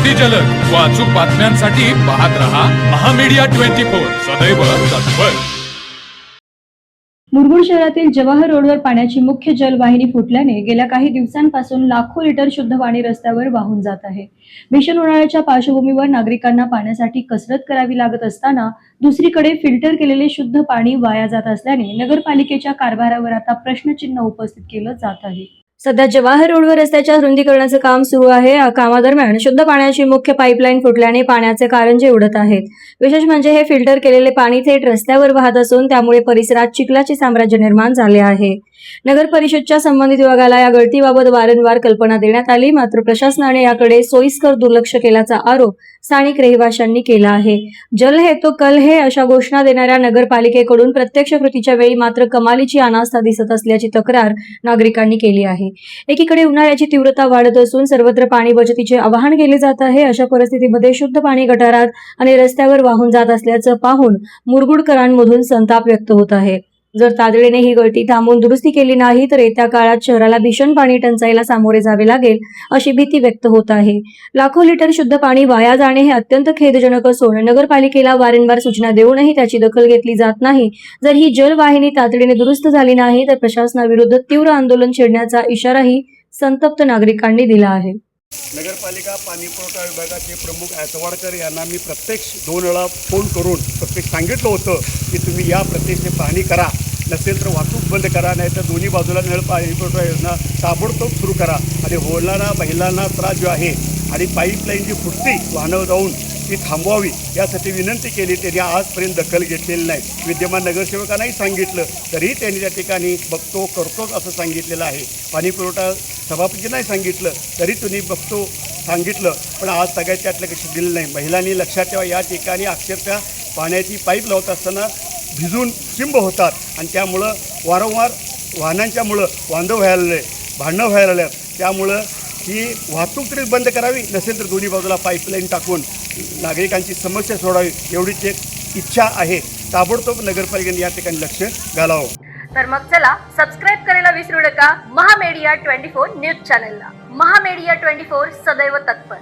अगदी जलद व अचूक बातम्यांसाठी पाहत रहा महामीडिया 24 सदैव तत्पर। मुरगुड शहरातील जवाहर रोडवर पाण्याची मुख्य जलवाहिनी फुटल्याने गेल्या काही दिवसांपासून लाखो लिटर शुद्ध पाणी रस्त्यावर वाहून जात आहे। भीषण उन्हाळ्याच्या पार्श्वभूमीवर नागरिकांना पाण्यासाठी कसरत करावी लागत असताना दुसरीकडे फिल्टर केलेले शुद्ध पाणी वाया जात असल्याने नगरपालिकेच्या कारभारावर आता प्रश्नचिन्ह उपस्थित केलं जात आहे। सध्या जवाहर रोडवर रस्त्याच्या रुंदीकरणाचे काम सुरू आहे। या कामादरम्यान शुद्ध पाण्याची मुख्य पाईपलाईन फुटल्याने पाण्याचे कारंजे उडत आहेत। विशेष म्हणजे हे फिल्टर केलेले पाणी थेट रस्त्यावर वाहत असून त्यामुळे परिसरात चिखलाचे साम्राज्य निर्माण झाले आहे। नगर परिषदच्या संबंधित विभागाला या गळतीबाबत वारंवार कल्पना देण्यात आली, मात्र प्रशासनाने याकडे सोयीस्कर दुर्लक्ष केल्याचा आरोप स्थानिक रहिवाशांनी केला आहे। जल है तो कल है अशा घोषणा देणाऱ्या नगरपालिकेकडून प्रत्यक्ष कृतीच्या वेळी मात्र कमालीची अनास्था दिसत असल्याची तक्रार नागरिकांनी केली आहे। एकीकडे उन्हाळ्याची तीव्रता वाढत असून सर्वत्र पाणी बचतीचे आवाहन केले जात आहे। अशा परिस्थितीमध्ये शुद्ध पाणी गटारात आणि रस्त्यावर वाहून जात असल्याचं पाहून मुरगुडकरांमधून संताप व्यक्त होत आहे। जर तातडीने ही गळती थांबवून दुरुस्ती केली नाही तर येत्या काळात शहराला भीषण पाणी टंचाईला सामोरे जावे लागेल अशी भीती व्यक्त होत आहे। लाखो लिटर शुद्ध पाणी वाया जाणे हे अत्यंत खेदजनक असून नगरपालिकेला वारंवार सूचना देऊनही त्याची दखल घेतली जात नाही। जर ही जलवाहिनी तातडीने दुरुस्त झाली नाही तर प्रशासनाविरुद्ध तीव्र आंदोलन छेडण्याचा इशाराही संतप्त नागरिकांनी दिला आहे। नगरपालिका पाणी पुरवठा विभागाचे प्रमुख ऐतवाडकर यांना मी प्रत्यक्ष 2 वेळा फोन करून प्रत्यक्ष सांगितलं होतं की तुम्ही या प्रत्यक्ष पाहणी करा, नसेल तर वाहतूक बंद करा, नाहीतर दोन्ही बाजूला नळ पाणी पुरवठा योजना ताबडतोब सुरू करा आणि होणारा महिलांना त्रास जो आहे आणि पाईपलाईन जी फुटते वाहनं जाऊन ती थांबवावी यासाठी विनंती केली। त्यांनी आजपर्यंत दखल घेतलेली नाही। विद्यमान नगरसेवकांनाही सांगितलं तरी त्यांनी त्या ठिकाणी बघतो करतोच असं सांगितलेलं आहे। पाणी पुरवठा सभापतींनाही सांगितलं तरी तुम्ही बघतो सांगितलं, पण आज सगळ्याच्या लक्ष दिलं नाही। महिलांनी लक्षात ठेवा, या ठिकाणी अक्षरशः पाण्याची पाईप लावत असताना भिजून चिंब होतात आणि त्यामुळं वारंवार वाहनांच्यामुळं वांदव व्हायला लागले, भांडणं व्हायला लागल्यात। त्यामुळं ही वाहतूक तरी बंद करावी, नसेल तर दोन्ही बाजूला पाईपलाईन टाकून नागरिकांची समस्या सोडावी एवढीच एक इच्छा आहे। ताबडतोब नगरपालिकेने या ठिकाणी लक्ष घालावं। तर मग चला सबस्क्राईब करायला विसरू नका महामीडिया 24 न्यूज चॅनलला। महामीडिया 24 सदैव तत्पर।